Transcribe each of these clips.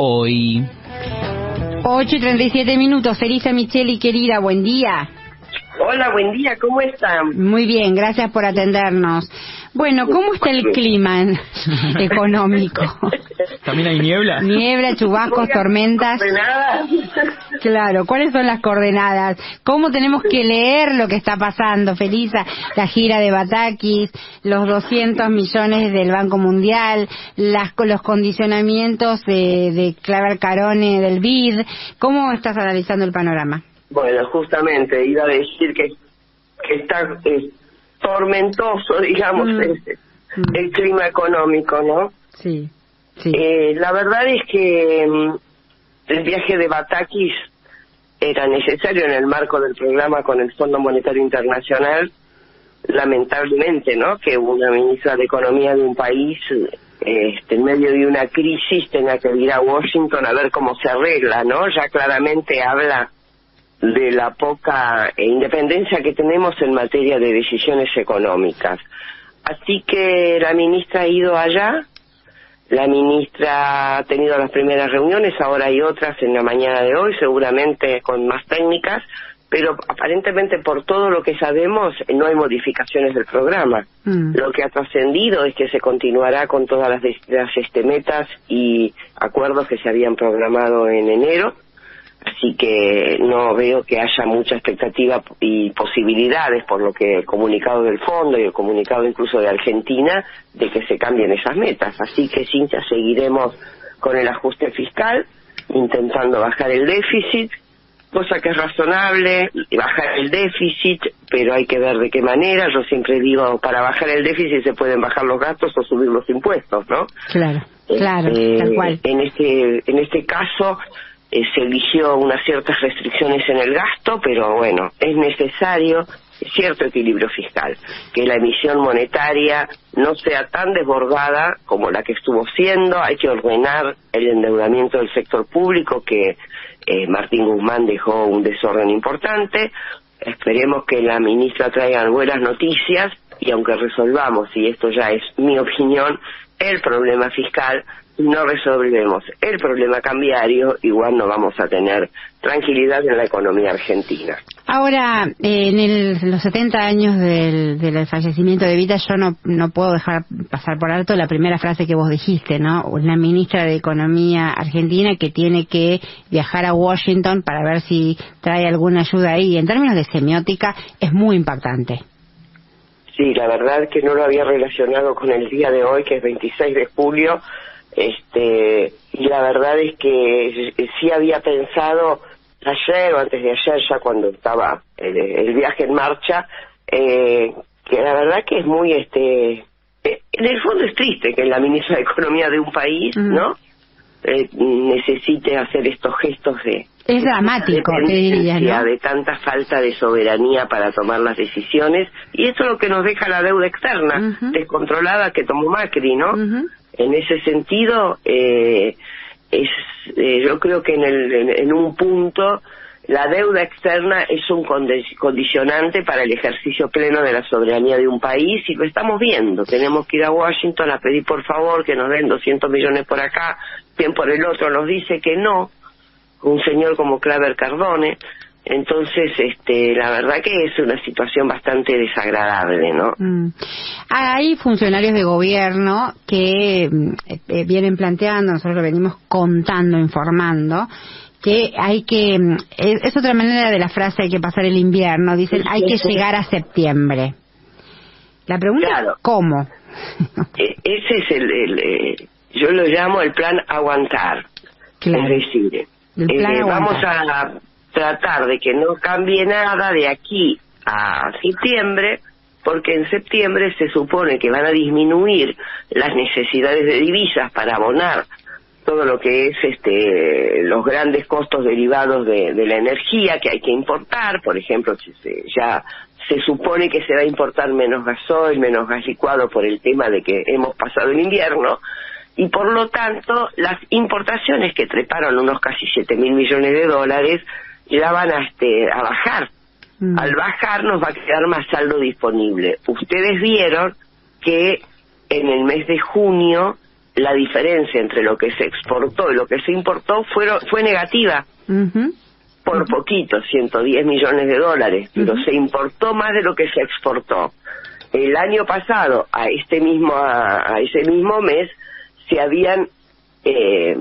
hoy. 8:37. Felisa Micheli, querida, buen día. Hola, buen día, ¿cómo están? Muy bien, gracias por atendernos. Bueno, ¿cómo está el clima económico? ¿También hay niebla? Niebla, chubascos, tormentas. ¿Coordenadas? Claro, ¿cuáles son las coordenadas? ¿Cómo tenemos que leer lo que está pasando, Felisa? La gira de Batakis, los 200 millones del Banco Mundial, los condicionamientos de Claver Carone del BID. ¿Cómo estás analizando el panorama? Bueno, justamente iba a decir que está tormentoso, digamos, el clima económico, ¿no? Sí, sí. La verdad es que el viaje de Batakis era necesario en el marco del programa con el Fondo Monetario Internacional. Lamentablemente, ¿no?, que una ministra de Economía de un país en medio de una crisis tenga que ir a Washington a ver cómo se arregla, ¿no? Ya claramente habla de la poca independencia que tenemos en materia de decisiones económicas. Así que la ministra ha ido allá, la ministra ha tenido las primeras reuniones, ahora hay otras en la mañana de hoy, seguramente con más técnicas, pero aparentemente por todo lo que sabemos no hay modificaciones del programa. Lo que ha trascendido es que se continuará con todas las metas y acuerdos que se habían programado en enero. Así que no veo que haya mucha expectativa y posibilidades, por lo que el comunicado del fondo y el comunicado incluso de Argentina, de que se cambien esas metas. Así que Cintia, seguiremos con el ajuste fiscal, intentando bajar el déficit, cosa que es razonable, bajar el déficit, pero hay que ver de qué manera. Yo siempre digo, para bajar el déficit se pueden bajar los gastos o subir los impuestos, ¿no? Claro, claro, tal cual. En este caso se eligió unas ciertas restricciones en el gasto, pero bueno, es necesario cierto equilibrio fiscal, que la emisión monetaria no sea tan desbordada como la que estuvo siendo. Hay que ordenar el endeudamiento del sector público, que Martín Guzmán dejó un desorden importante. Esperemos que la ministra traiga buenas noticias, y aunque resolvamos, y esto ya es mi opinión, el problema fiscal, no resolvemos el problema cambiario, igual no vamos a tener tranquilidad en la economía argentina. Ahora, en los 70 años del fallecimiento de Evita, yo no puedo dejar pasar por alto la primera frase que vos dijiste, ¿no? La ministra de Economía argentina que tiene que viajar a Washington para ver si trae alguna ayuda ahí. En términos de semiótica, es muy impactante. Sí, la verdad que no lo había relacionado con el día de hoy, que es 26 de julio, y la verdad es que sí había pensado ayer o antes de ayer, ya cuando estaba el viaje en marcha, que la verdad que es muy, en el fondo es triste que la ministra de Economía de un país, ¿no?, necesite hacer estos gestos es dramático, te diría, ¿no?, de tanta falta de soberanía para tomar las decisiones, y esto es lo que nos deja la deuda externa descontrolada que tomó Macri, ¿no? En ese sentido, yo creo que en un punto la deuda externa es un condicionante para el ejercicio pleno de la soberanía de un país, y lo estamos viendo. Tenemos que ir a Washington a pedir por favor que nos den 200 millones por acá, quien por el otro nos dice que no, un señor como Claver Cardone. Entonces, la verdad que es una situación bastante desagradable, ¿no? Hay funcionarios de gobierno que vienen planteando, nosotros lo venimos contando, informando, que hay que, es otra manera de la frase, hay que pasar el invierno, dicen hay que llegar a septiembre. La pregunta es ¿cómo? Ese es yo lo llamo el plan aguantar. Claro. Es decir, vamos a tratar de que no cambie nada de aquí a septiembre, porque en septiembre se supone que van a disminuir las necesidades de divisas para abonar todo lo que es los grandes costos derivados de la energía que hay que importar. Por ejemplo, ya se supone que se va a importar menos gasoil, menos gas licuado por el tema de que hemos pasado el invierno, y por lo tanto las importaciones, que treparon unos casi 7.000 millones de dólares, ya van a bajar. Al bajar nos va a quedar más saldo disponible. Ustedes vieron que en el mes de junio la diferencia entre lo que se exportó y lo que se importó fue negativa. Por poquito, 110 millones de dólares, pero se importó más de lo que se exportó. El año pasado, a ese mismo mes, se habían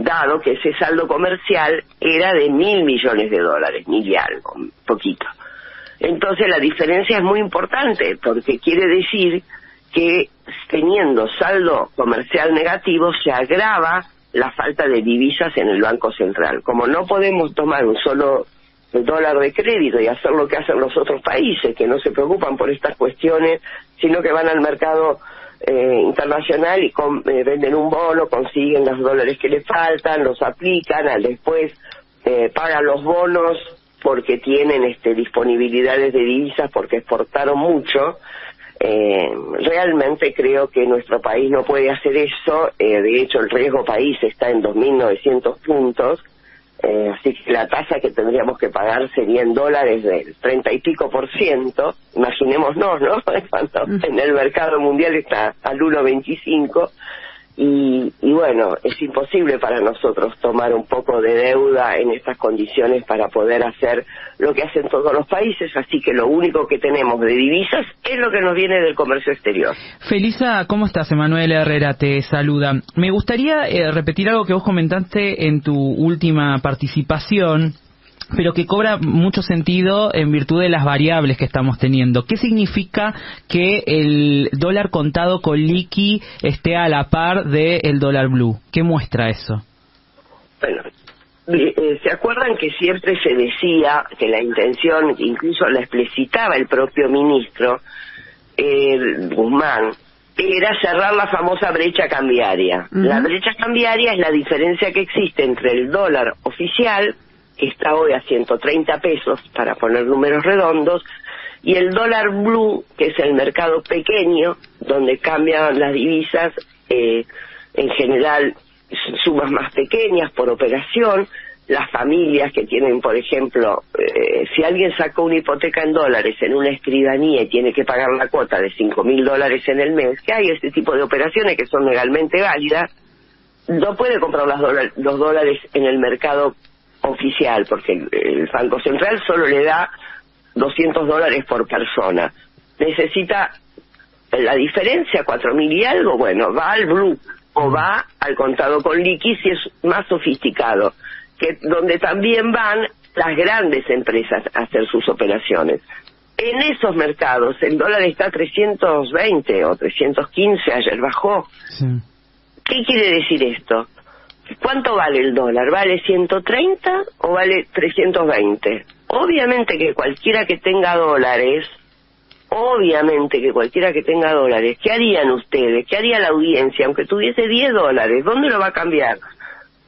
dado que ese saldo comercial era de 1.000 millones de dólares, 1.000 y algo, poquito. Entonces la diferencia es muy importante, porque quiere decir que teniendo saldo comercial negativo se agrava la falta de divisas en el Banco Central. Como no podemos tomar un solo dólar de crédito y hacer lo que hacen los otros países, que no se preocupan por estas cuestiones, sino que van al mercado internacional y venden un bono, consiguen los dólares que les faltan, los aplican, después pagan los bonos porque tienen disponibilidades de divisas, porque exportaron mucho. Realmente creo que nuestro país no puede hacer eso. De hecho, el riesgo país está en 2.900 puntos, así que la tasa que tendríamos que pagar sería en dólares del 30 y pico %. Imaginémonos, ¿no? Cuando en el mercado mundial está al 1.25. Y bueno, es imposible para nosotros tomar un poco de deuda en estas condiciones para poder hacer lo que hacen todos los países, así que lo único que tenemos de divisas es lo que nos viene del comercio exterior. Felisa, ¿cómo estás? Emanuel Herrera te saluda. Me gustaría repetir algo que vos comentaste en tu última participación, pero que cobra mucho sentido en virtud de las variables que estamos teniendo. ¿Qué significa que el dólar contado con liqui esté a la par del dólar blue? ¿Qué muestra eso? Bueno, ¿se acuerdan que siempre se decía que la intención, incluso la explicitaba el propio ministro Guzmán, era cerrar la famosa brecha cambiaria? La brecha cambiaria es la diferencia que existe entre el dólar oficial, que está hoy a 130 pesos, para poner números redondos, y el dólar blue, que es el mercado pequeño, donde cambian las divisas, en general sumas más pequeñas por operación. Las familias que tienen, por ejemplo, si alguien sacó una hipoteca en dólares en una escribanía y tiene que pagar la cuota de $5.000 en el mes, que hay este tipo de operaciones que son legalmente válidas, no puede comprar los dólares en el mercado oficial, porque el Banco Central solo le da $200 por persona. Necesita la diferencia, 4.000 y algo, bueno, va al blue o va al contado con liqui, si es más sofisticado, que donde también van las grandes empresas a hacer sus operaciones. En esos mercados el dólar está a 320 o 315, ayer bajó. Sí. ¿Qué quiere decir esto? ¿Cuánto vale el dólar? ¿Vale 130 o vale 320? Obviamente que cualquiera que tenga dólares, ¿qué harían ustedes? ¿Qué haría la audiencia? Aunque tuviese $10, ¿dónde lo va a cambiar?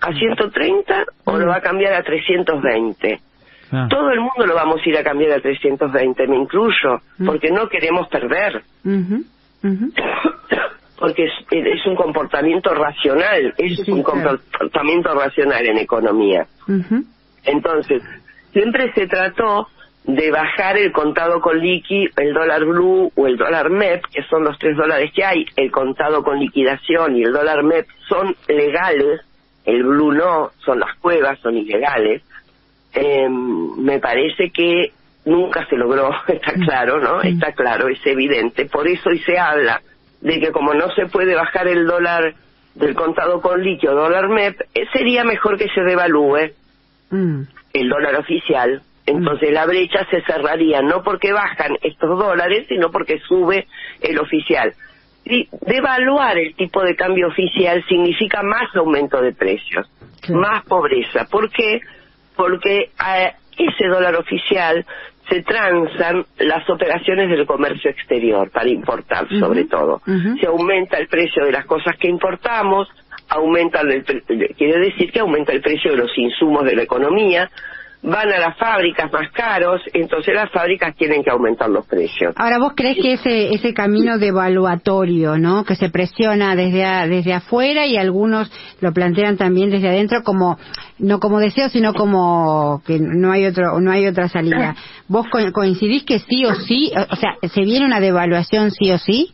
¿A 130 o lo va a cambiar a 320? Todo el mundo lo vamos a ir a cambiar a 320, me incluyo, porque no queremos perder. Porque es un comportamiento racional, es un comportamiento racional en economía. Entonces, siempre se trató de bajar el contado con liqui, el dólar blue o el dólar MEP, que son los 3 dólares que hay. El contado con liquidación y el dólar MEP son legales, el blue no, son las cuevas, son ilegales. Me parece que nunca se logró, está claro, ¿no? Está claro, es evidente. Por eso hoy se habla de que como no se puede bajar el dólar del contado con liqui o dólar MEP, sería mejor que se devalúe el dólar oficial. Entonces la brecha se cerraría, no porque bajan estos dólares, sino porque sube el oficial. Y devaluar el tipo de cambio oficial significa más aumento de precios, más pobreza. ¿Por qué? Porque a ese dólar oficial se transan las operaciones del comercio exterior para importar, sobre todo. Se aumenta el precio de las cosas que importamos, quiere decir que aumenta el precio de los insumos de la economía, van a las fábricas más caros, entonces las fábricas tienen que aumentar los precios. Ahora, ¿vos crees que ese camino devaluatorio, ¿no?, que se presiona desde afuera y algunos lo plantean también desde adentro como no como deseo, sino como que no hay otra salida? ¿Vos coincidís que sí o sí, o sea, se viene una devaluación sí o sí?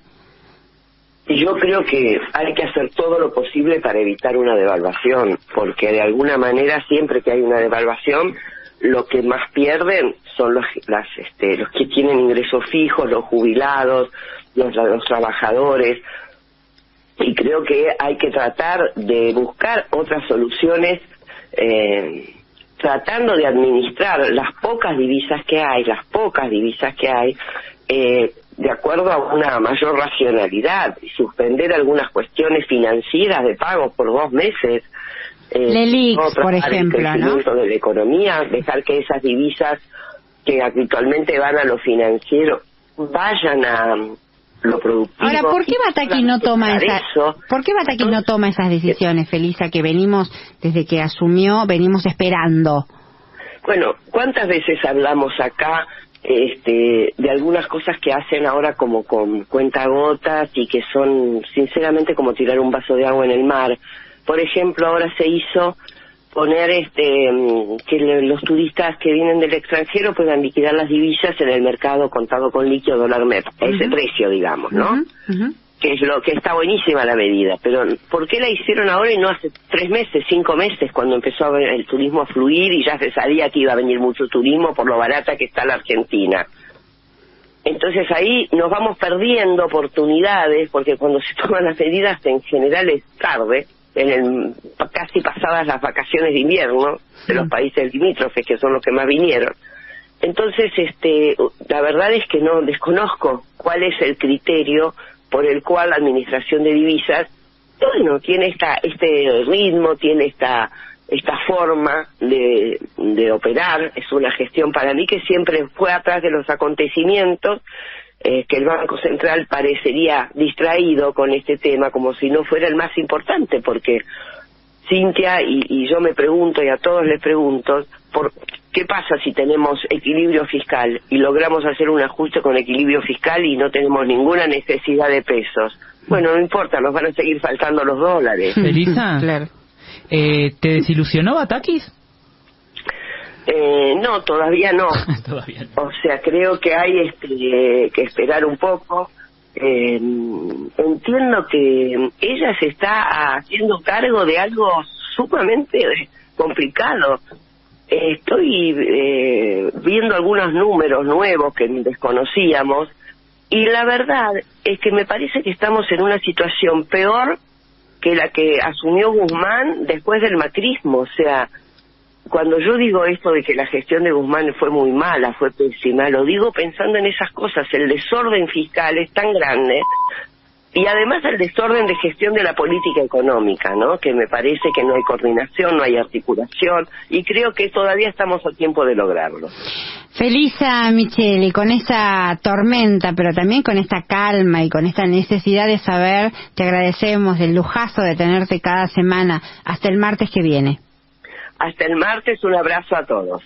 Yo creo que hay que hacer todo lo posible para evitar una devaluación, porque de alguna manera siempre que hay una devaluación, lo que más pierden son los que tienen ingresos fijos, los jubilados, los trabajadores, y creo que hay que tratar de buscar otras soluciones, tratando de administrar las pocas divisas que hay, de acuerdo a una mayor racionalidad, suspender algunas cuestiones financieras de pagos por 2 meses, LELIX, por ejemplo, el crecimiento de la economía, dejar que esas divisas que habitualmente van a lo financiero vayan a lo productivo. Ahora, ¿por qué Bataki no toma no toma esas decisiones, Felisa, que venimos, desde que asumió, venimos esperando? Bueno, ¿cuántas veces hablamos acá de algunas cosas que hacen ahora como con cuentagotas y que son sinceramente como tirar un vaso de agua en el mar? Por ejemplo, ahora se hizo poner que los turistas que vienen del extranjero puedan liquidar las divisas en el mercado contado con líquido dólar MEP, ese precio, digamos, ¿no? Que es lo que está buenísima la medida, pero ¿por qué la hicieron ahora y no hace 3 meses, 5 meses, cuando empezó el turismo a fluir y ya se sabía que iba a venir mucho turismo por lo barata que está la Argentina? Entonces ahí nos vamos perdiendo oportunidades, porque cuando se toman las medidas en general es tarde, casi pasadas las vacaciones de invierno de los países limítrofes, que son los que más vinieron. Entonces, la verdad es que no desconozco cuál es el criterio por el cual la administración de divisas, bueno, tiene este ritmo, tiene esta forma de operar. Es una gestión para mí que siempre fue atrás de los acontecimientos, que el Banco Central parecería distraído con este tema, como si no fuera el más importante, porque Cintia y yo me pregunto, y a todos les pregunto, ¿qué pasa si tenemos equilibrio fiscal y logramos hacer un ajuste con equilibrio fiscal y no tenemos ninguna necesidad de pesos? Bueno, no importa, nos van a seguir faltando los dólares. Felisa, claro. ¿Te desilusionó Batakis? No, todavía no. Todavía no. O sea, creo que hay que esperar un poco. Entiendo que ella se está haciendo cargo de algo sumamente complicado. Estoy viendo algunos números nuevos que desconocíamos y la verdad es que me parece que estamos en una situación peor que la que asumió Guzmán después del macrismo. O sea, cuando yo digo esto de que la gestión de Guzmán fue muy mala, fue pésima, lo digo pensando en esas cosas. El desorden fiscal es tan grande y además el desorden de gestión de la política económica, ¿no? Que me parece que no hay coordinación, no hay articulación y creo que todavía estamos a tiempo de lograrlo. Felisa Micheli, con esta tormenta, pero también con esta calma y con esta necesidad de saber, te agradecemos el lujazo de tenerte cada semana. Hasta el martes que viene. Hasta el martes, un abrazo a todos.